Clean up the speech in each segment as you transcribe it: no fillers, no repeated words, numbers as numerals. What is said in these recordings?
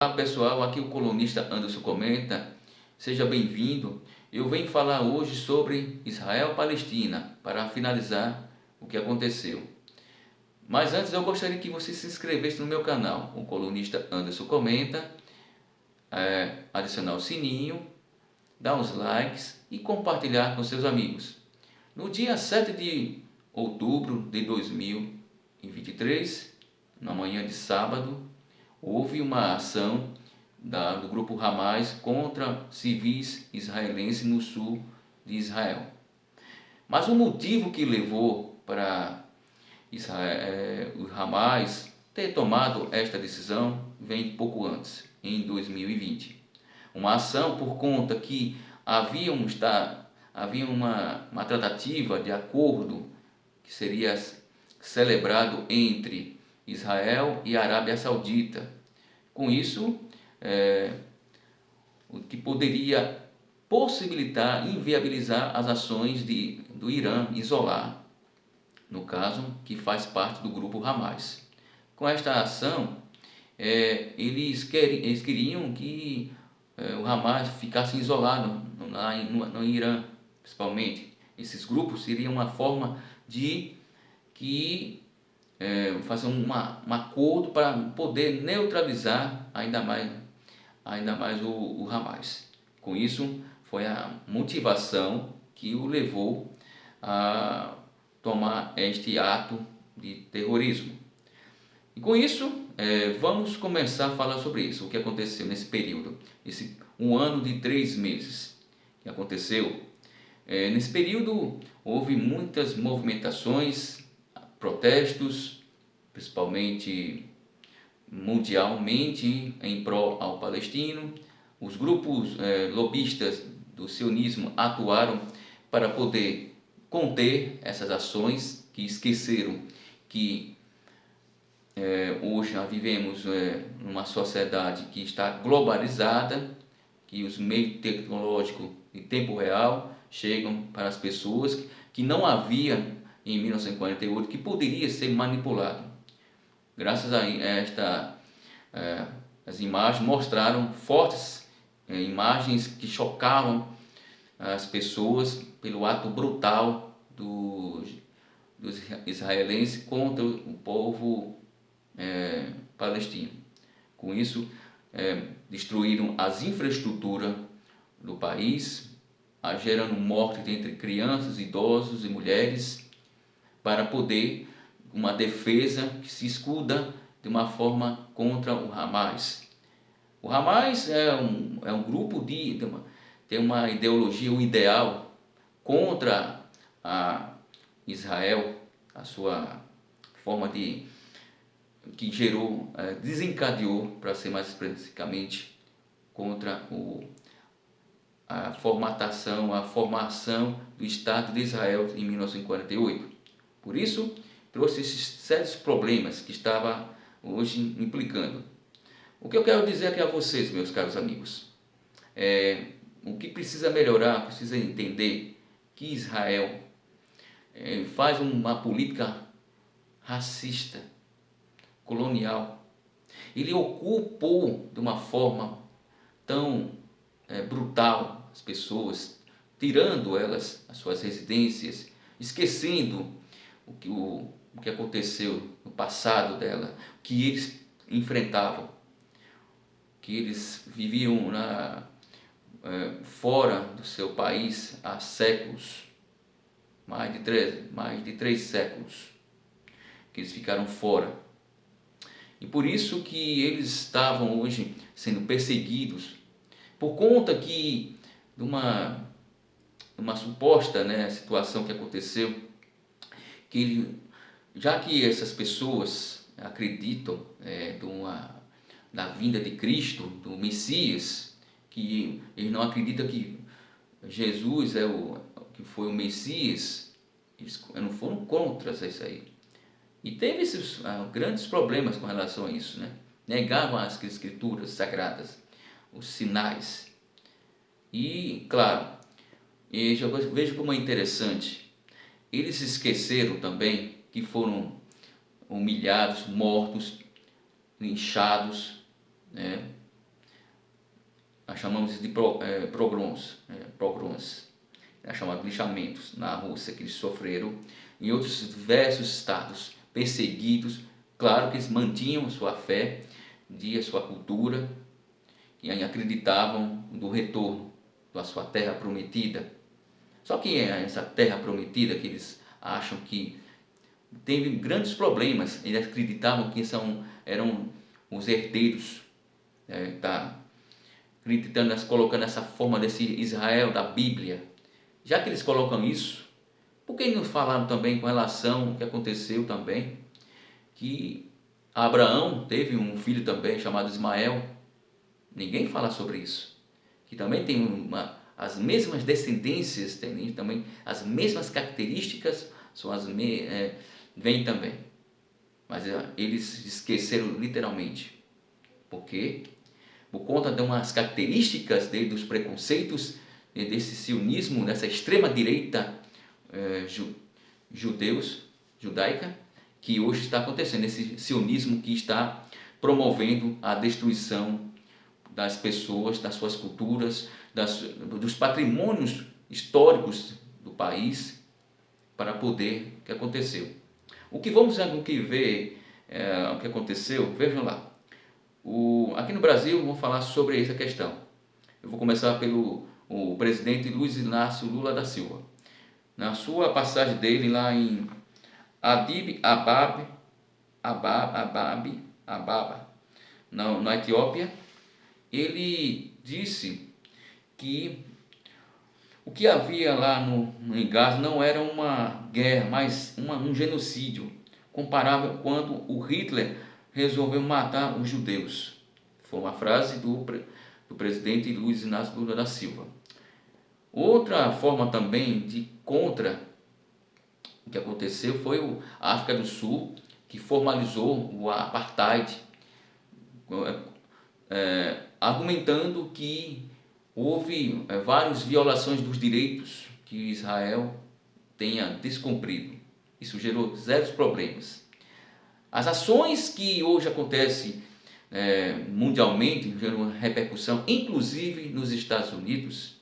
Olá pessoal, aqui o colunista Anderson comenta, seja bem-vindo. Eu venho falar hoje sobre Israel-Palestina, para finalizar o que aconteceu. Mas antes eu gostaria que você se inscrevesse no meu canal, o colunista Anderson comenta, adicionar o sininho, dar uns likes e compartilhar com seus amigos. No dia 7 de outubro de 2023, na manhã de sábado, houve uma ação do grupo Hamas contra civis israelenses no sul de Israel. Mas o motivo que levou para o Hamas ter tomado esta decisão vem pouco antes, em 2020. Uma ação por conta que havia uma tratativa de acordo que seria celebrado entre Israel e a Arábia Saudita. Com isso, o que poderia possibilitar, inviabilizar as ações do Irã isolar, no caso, que faz parte do grupo Hamas. Com esta ação, eles queriam que o Hamas ficasse isolado no Irã, principalmente. Esses grupos seriam uma forma de fazer um acordo para poder neutralizar ainda mais o Hamas. Com isso, foi a motivação que o levou a tomar este ato de terrorismo. E com isso, vamos começar a falar sobre isso, o que aconteceu nesse período, esse 1 ano de 3 meses que aconteceu. Nesse período houve muitas movimentações, protestos, principalmente mundialmente em prol ao palestino. Os grupos lobistas do sionismo atuaram para poder conter essas ações, que esqueceram que hoje nós vivemos numa sociedade que está globalizada, que os meios tecnológicos em tempo real chegam para as pessoas, que não havia em 1948, que poderia ser manipulado. Graças a as imagens mostraram fortes imagens que chocavam as pessoas pelo ato brutal dos israelenses contra o povo palestino. Com isso, destruíram as infraestruturas do país, gerando mortes entre crianças, idosos e mulheres, para poder uma defesa que se escuda de uma forma contra o Hamas. O Hamas é um grupo tem uma ideologia, um ideal contra a Israel, a sua forma que gerou, desencadeou, para ser mais especificamente, contra a formação do Estado de Israel em 1948. Por isso, trouxe esses sérios problemas que estava hoje implicando. O que eu quero dizer aqui a vocês, meus caros amigos, o que precisa melhorar, precisa entender que Israel faz uma política racista, colonial. Ele ocupou de uma forma tão brutal as pessoas, tirando elas as suas residências, esquecendo o que aconteceu no passado dela, o que eles enfrentavam, que eles viviam fora do seu país há séculos, mais de 3 séculos, que eles ficaram fora. E por isso que eles estavam hoje sendo perseguidos, por conta de uma suposta situação que aconteceu, já que essas pessoas acreditam na vinda de Cristo, do Messias, que eles não acreditam que Jesus que foi o Messias, eles não foram contra isso aí. E teve esses grandes problemas com relação a isso, Negavam as escrituras sagradas, os sinais. E, claro, eu vejo como é interessante, eles esqueceram também que foram humilhados, mortos, linchados, nós chamamos de pogroms, chamados lixamentos na Rússia, que eles sofreram, em outros diversos estados, perseguidos. Claro que eles mantinham sua fé, a sua cultura, e acreditavam no retorno da sua terra prometida. Só que essa terra prometida, que eles acham que teve grandes problemas, eles acreditavam que eram os herdeiros, acreditando, colocando essa forma desse Israel da Bíblia. Já que eles colocam isso, por que não falaram também com relação ao que aconteceu também? Que Abraão teve um filho também chamado Ismael. Ninguém fala sobre isso. Que também tem as mesmas descendências, tem também as mesmas características, vêm também. Mas eles esqueceram literalmente. Por quê? Por conta de umas características dos preconceitos, desse sionismo, dessa extrema-direita judaica, que hoje está acontecendo, esse sionismo que está promovendo a destruição das pessoas, das suas culturas, dos patrimônios históricos do país, para poder, o que aconteceu. O que ver, o que aconteceu, vejam lá. Aqui no Brasil, vamos falar sobre essa questão. Eu vou começar pelo presidente Luiz Inácio Lula da Silva. Na sua passagem dele lá em Addis Ababa, na Etiópia, ele disse que o que havia lá em Gaza não era uma guerra, mas um genocídio, comparável quando o Hitler resolveu matar os judeus. Foi uma frase do presidente Luiz Inácio Lula da Silva. Outra forma também de contra o que aconteceu foi a África do Sul, que formalizou o apartheid, argumentando que houve várias violações dos direitos que Israel tenha descumprido. Isso gerou zero problemas. As ações que hoje acontecem mundialmente geram repercussão, inclusive nos Estados Unidos,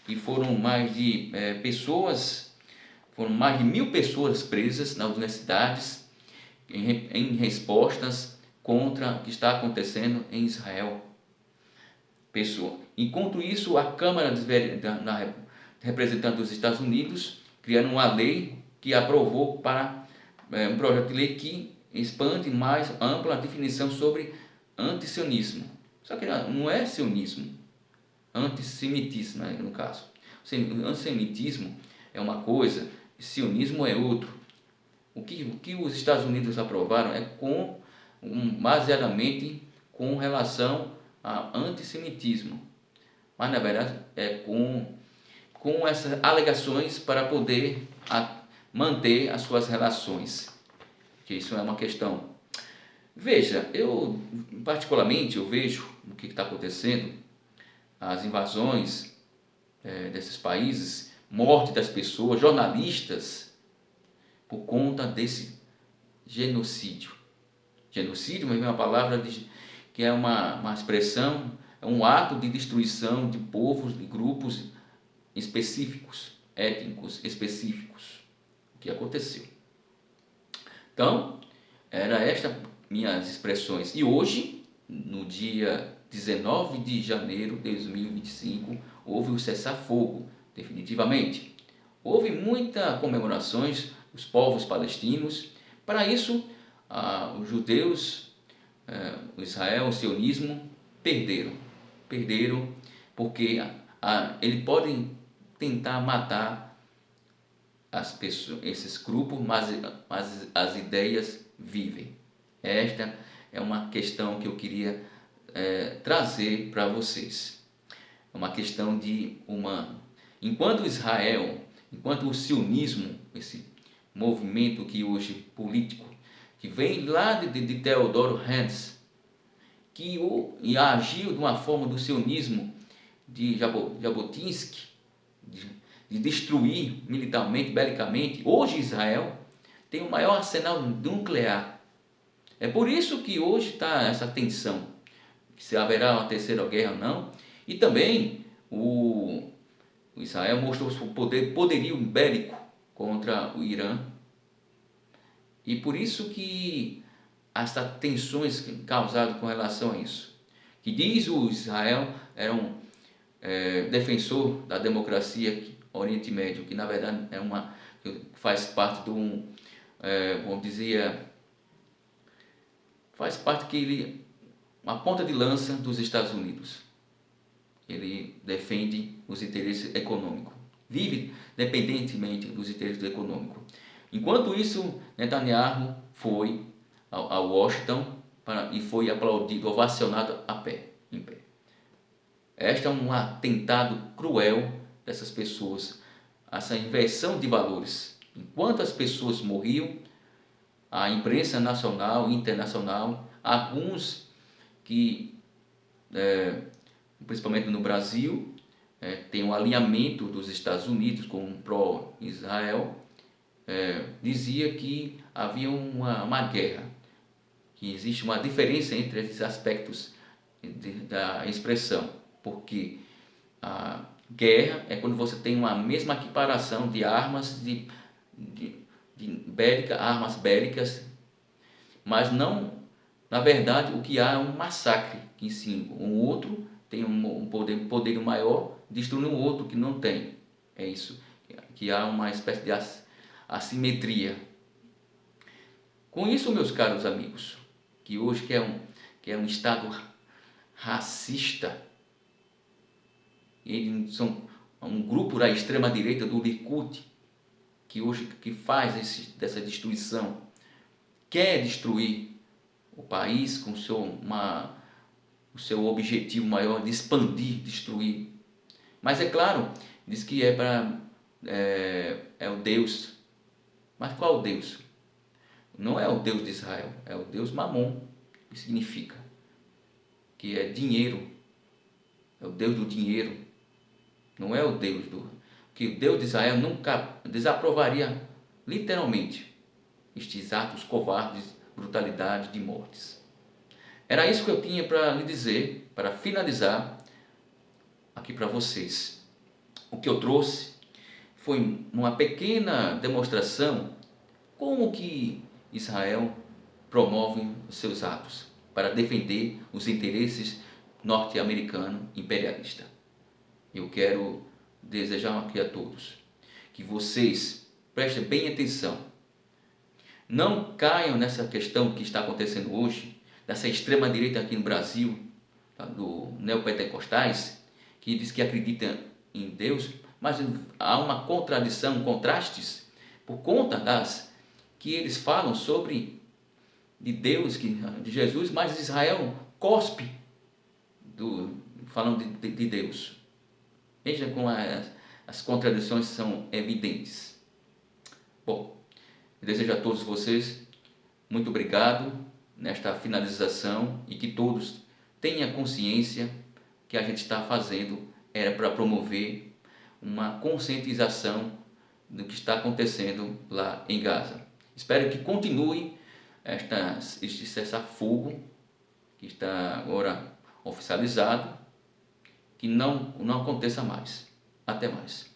que foram mais de 1.000 pessoas presas nas universidades em respostas contra o que está acontecendo em Israel. Enquanto isso, a Câmara representante dos Estados Unidos criaram uma lei que aprovou para um projeto de lei que expande mais ampla definição sobre antisionismo. Só que não é sionismo, antissemitismo, no caso. O antissemitismo é uma coisa, sionismo é outro. O que os Estados Unidos aprovaram é baseadamente com relação a antissemitismo, mas na verdade é com essas alegações para poder manter as suas relações, que isso é uma questão. Veja, particularmente eu vejo o que está acontecendo, as invasões desses países, morte das pessoas, jornalistas, por conta desse genocídio. Genocídio é uma palavra que é uma expressão, é um ato de destruição de povos, de grupos específicos, étnicos específicos. O que aconteceu? Então, era esta minhas expressões. E hoje, no dia 19 de janeiro de 2025, houve o cessar-fogo, definitivamente. Houve muitas comemorações dos povos palestinos. Para isso, os judeus, o Israel, o sionismo, perderam porque eles podem tentar matar as pessoas, esses grupos, mas as ideias vivem. Esta é uma questão que eu queria trazer para vocês. É uma questão de humano. Enquanto Israel, enquanto o sionismo, esse movimento que hoje político, que vem lá de Theodor Herzl, que agiu de uma forma do sionismo de Jabotinsky, de destruir militarmente, belicamente. Hoje Israel tem o maior arsenal nuclear. É por isso que hoje está essa tensão, se haverá uma terceira guerra ou não, E também o Israel mostrou seu poderio bélico contra o Irã, e por isso que essas tensões causadas com relação a isso, que diz o Israel era um defensor da democracia Oriente Médio, que na verdade faz parte do vamos dizer, faz parte que ele uma ponta de lança dos Estados Unidos. Ele defende os interesses econômicos, vive dependentemente dos interesses econômicos. Enquanto isso, Netanyahu foi a Washington e foi aplaudido, ovacionado em pé. Este é um atentado cruel dessas pessoas, essa inversão de valores. Enquanto as pessoas morriam, a imprensa nacional e internacional, alguns que, principalmente no Brasil, tem um alinhamento dos Estados Unidos com o pró-Israel, dizia que havia uma guerra, que existe uma diferença entre esses aspectos da expressão, porque a guerra é quando você tem uma mesma equiparação de armas armas bélicas, mas não, na verdade, o que há é um massacre, que sim, um outro tem um poder maior, destruindo um outro que não tem. É isso, que há uma espécie de assimetria. Com isso, meus caros amigos, que hoje que é um Estado racista, eles são um grupo da extrema-direita do Likud, que hoje dessa destruição, quer destruir o país com o seu objetivo maior de expandir, destruir. Mas é claro, diz que é o Deus. Mas qual o Deus? Não é o Deus de Israel, é o Deus Mamon, que significa que é dinheiro, é o Deus do dinheiro, não é o Deus que o Deus de Israel nunca desaprovaria literalmente estes atos covardes, brutalidade de mortes. Era isso que eu tinha para lhe dizer, para finalizar aqui para vocês. O que eu trouxe foi uma pequena demonstração como que Israel promove os seus atos para defender os interesses norte-americano imperialista. Eu quero desejar aqui a todos que vocês prestem bem atenção. Não caiam nessa questão que está acontecendo hoje, dessa extrema-direita aqui no Brasil, tá, do neopentecostais, que diz que acredita em Deus, mas há uma contradição, contrastes, por conta que eles falam sobre de Deus, de Jesus, mas Israel cospe falando de Deus. Veja como as contradições são evidentes. Bom, eu desejo a todos vocês muito obrigado nesta finalização, e que todos tenham consciência que a gente está fazendo era para promover uma conscientização do que está acontecendo lá em Gaza. Espero que continue este cessar-fogo que está agora oficializado, que não aconteça mais. Até mais.